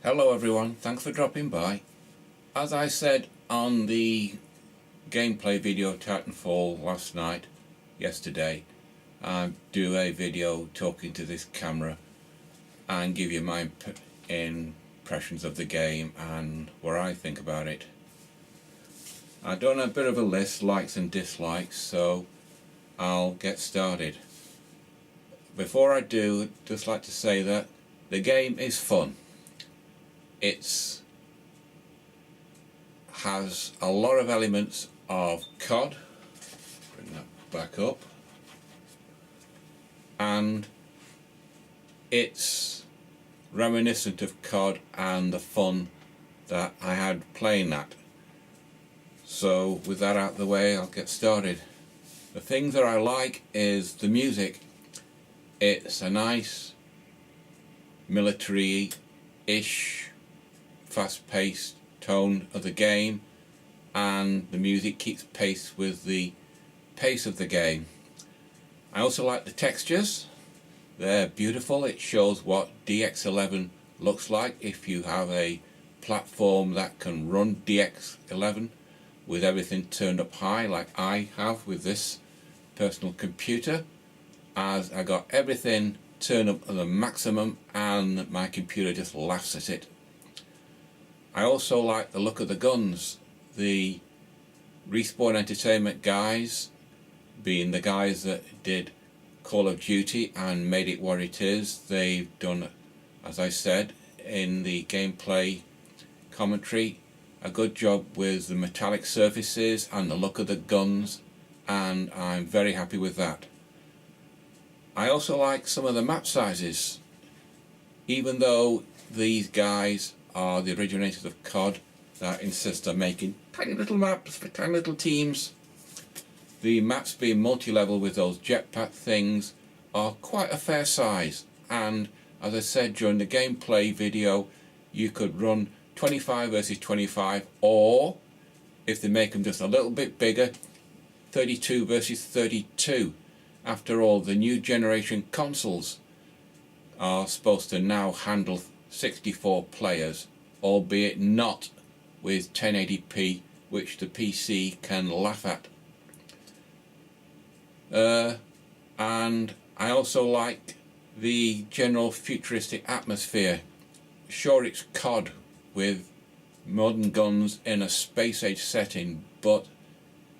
Hello everyone, thanks for dropping by. As I said on the gameplay video of Titanfall yesterday, I do a video talking to this camera and give you my impressions of the game and what I think about it. I've done a bit of a list, likes and dislikes, so I'll get started. Before I do, I'd just like to say that the game is fun. It has a lot of elements of COD, bring that back up, and it's reminiscent of COD and the fun that I had playing that. So with that out of the way, I'll get started. The things that I like is the music. It's a nice military-ish fast-paced tone of the game, and the music keeps pace with the pace of the game. I also like the textures. They're beautiful. It shows what DX11 looks like if you have a platform that can run DX11 with everything turned up high like I have with this personal computer, as I got everything turned up to the maximum and my computer just laughs at it. I also like the look of the guns. The Respawn Entertainment guys, being the guys that did Call of Duty and made it what it is, they've done, as I said in the gameplay commentary, a good job with the metallic surfaces and the look of the guns, and I'm very happy with that. I also like some of the map sizes. Even though these guys are the originators of COD that insist on making tiny little maps for tiny little teams, the maps being multi-level with those jetpack things are quite a fair size, and as I said during the gameplay video, you could run 25 versus 25, or if they make them just a little bit bigger, 32 versus 32. After all, the new generation consoles are supposed to now handle 64 players, albeit not with 1080p, which the PC can laugh at. And I also like the general futuristic atmosphere. Sure, it's COD with modern guns in a space age setting, but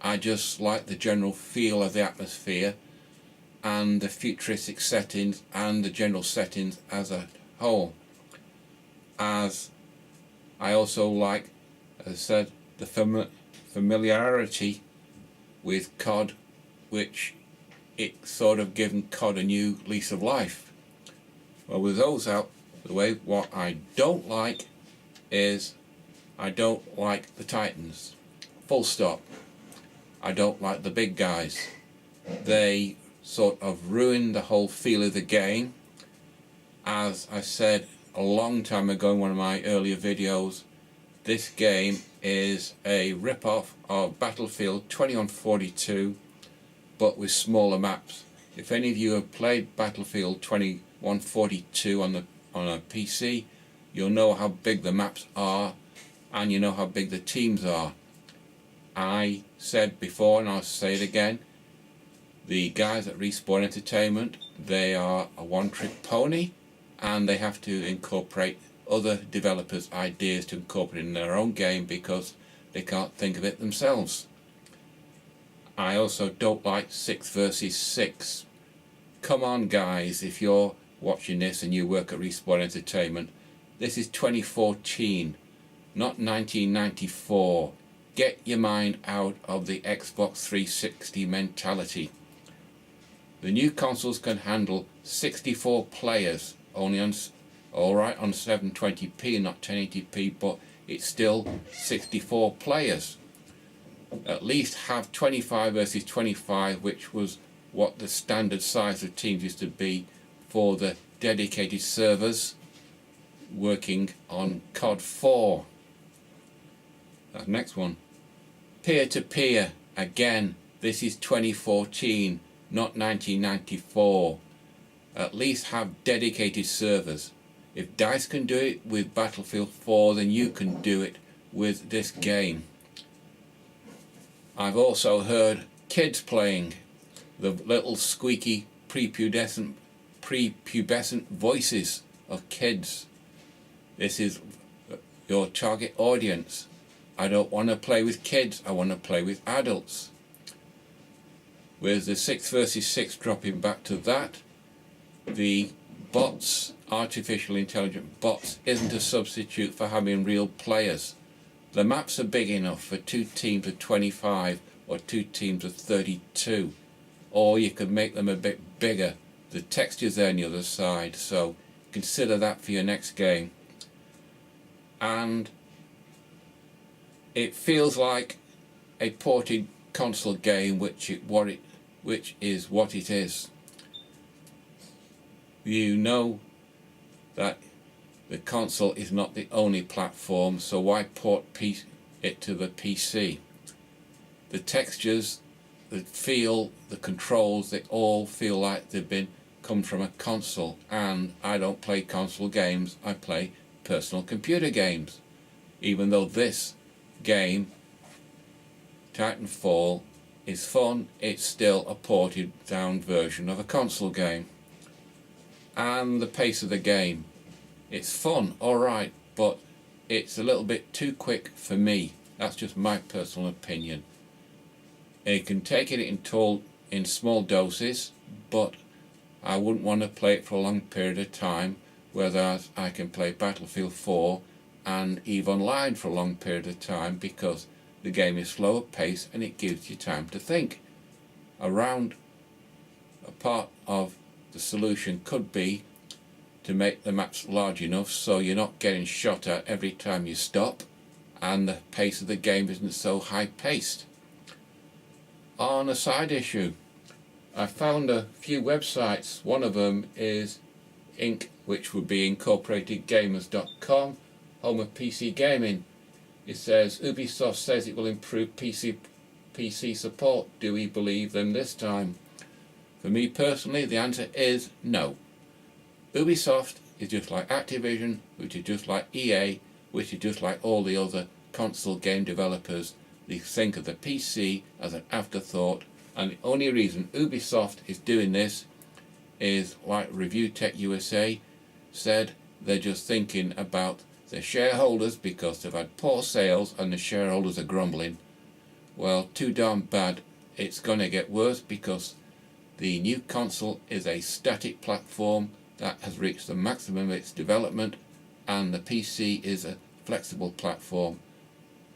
I just like the general feel of the atmosphere and the futuristic settings and the general settings as a whole. As I also like, as I said, the familiarity with COD, which it sort of given COD a new lease of life. Well, with those out the way, what I don't like is I don't like the Titans. Full stop. I don't like the big guys. They sort of ruined the whole feel of the game. As I said a long time ago in one of my earlier videos, this game is a rip-off of Battlefield 2142, but with smaller maps. If any of you have played Battlefield 2142 on a PC, you'll know how big the maps are, and you know how big the teams are. I said before, and I'll say it again, the guys at Respawn Entertainment, they are a one-trick pony, and they have to incorporate other developers' ideas to incorporate in their own game because they can't think of it themselves. I also don't like 6 versus 6. Come on guys, if you're watching this and you work at Respawn Entertainment, this is 2014, not 1994. Get your mind out of the Xbox 360 mentality. The new consoles can handle 64 players, only on, alright, on 720p, not 1080p, but it's still 64 players. At least have 25 versus 25, which was what the standard size of teams used to be for the dedicated servers working on COD 4. That next one. Peer-to-peer, again, this is 2014. Not 1994. At least have dedicated servers. If DICE can do it with Battlefield 4, then you can do it with this game. I've also heard kids playing, the little squeaky prepubescent voices of kids. This is your target audience. I don't want to play with kids, I want to play with adults. With the 6 versus 6 dropping back to that, the bots, artificial intelligent bots, isn't a substitute for having real players. The maps are big enough for 2 teams of 25 or 2 teams of 32, or you could make them a bit bigger. The texture's there on the other side, so consider that for your next game. And it feels like a ported console game, which is what it is. You know that the console is not the only platform, so why port it to the PC? The textures, the feel, the controls, they all feel like they've come from a console, and I don't play console games, I play personal computer games. Even though this game, Titanfall, is fun, it's still a ported down version of a console game. And the pace of the game, it's fun, alright, but it's a little bit too quick for me. That's just my personal opinion. You can take it in small doses, but I wouldn't want to play it for a long period of time, whereas I can play Battlefield 4 and EVE Online for a long period of time, because the game is slower paced and it gives you time to think. A part of the solution could be to make the maps large enough so you're not getting shot at every time you stop, and the pace of the game isn't so high paced. On a side issue, I found a few websites. One of them is Inc., which would be incorporatedgamers.com, home of PC gaming. It says Ubisoft says it will improve PC support. Do we believe them this time? For me personally, the answer is no. Ubisoft is just like Activision, which is just like EA, which is just like all the other console game developers. They think of the PC as an afterthought, and the only reason Ubisoft is doing this is, like Review Tech USA said, they're just thinking about their shareholders because they've had poor sales and the shareholders are grumbling. Well, too darn bad. It's going to get worse because the new console is a static platform that has reached the maximum of its development, and the PC is a flexible platform.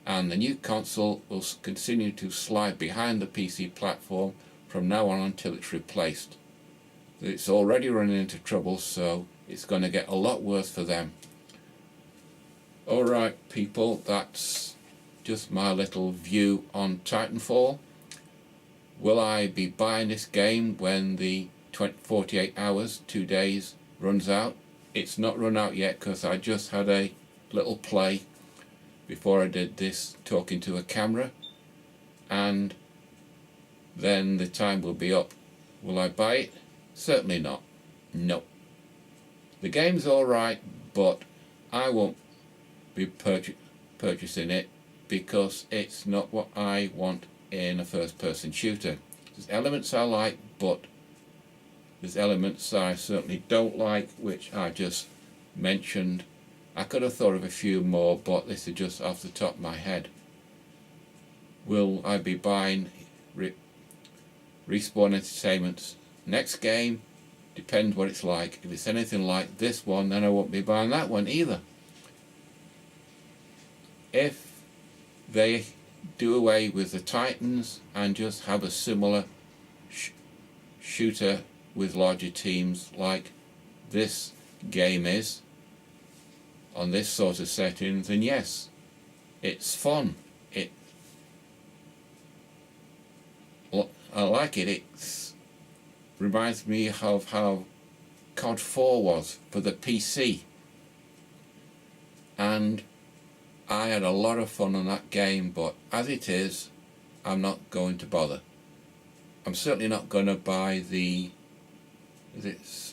And the new console will continue to slide behind the PC platform from now on until it's replaced. It's already running into trouble, so it's going to get a lot worse for them. Alright people, that's just my little view on Titanfall. Will I be buying this game when the 48 hours, 2 days, runs out? It's not run out yet because I just had a little play before I did this, talking to a camera, and then the time will be up. Will I buy it? Certainly not. No. The game's alright, but I won't be purchasing it because it's not what I want in a first-person shooter. There's elements I like, but there's elements I certainly don't like, which I just mentioned. I could have thought of a few more, but this is just off the top of my head. Will I be buying Respawn Entertainment's next game? Depends what it's like. If it's anything like this one, then I won't be buying that one either. If they do away with the Titans and just have a similar shooter with larger teams like this game is, on this sort of setting, then yes, it's fun. I like it. It reminds me of how COD 4 was for the PC, and I had a lot of fun on that game, but as it is, I'm not going to bother. I'm certainly not going to buy the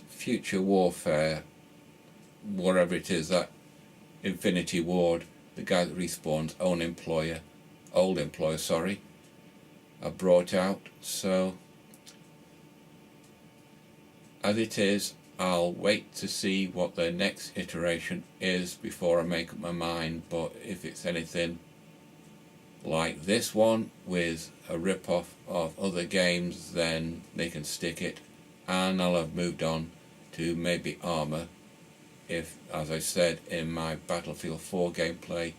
Future Warfare whatever it is that Infinity Ward, the guy that Respawn's old employer, are brought out. So as it is, I'll wait to see what the next iteration is before I make up my mind. But if it's anything like this one with a rip-off of other games, then they can stick it, and I'll have moved on to maybe Armour. If, as I said in my Battlefield 4 gameplay,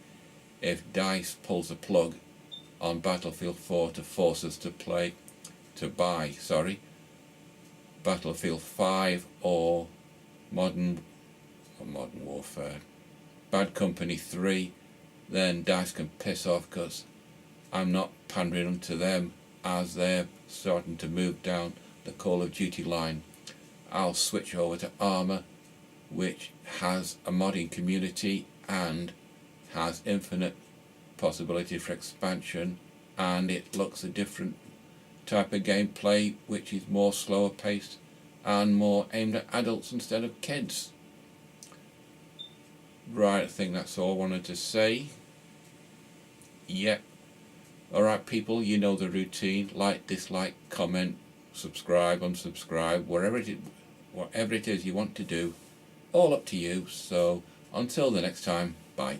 if DICE pulls the plug on Battlefield 4 to force us to buy Battlefield 5 or Modern Warfare, Bad Company 3, then DICE can piss off, because I'm not pandering to them as they're starting to move down the Call of Duty line. I'll switch over to Armour, which has a modding community and has infinite possibility for expansion, and it looks a different type of gameplay, which is more slower paced and more aimed at adults instead of kids. Right, I think that's all I wanted to say. Yep. Alright people, you know the routine. Like, dislike, comment, subscribe, unsubscribe, whatever it is you want to do. All up to you. So until the next time, bye.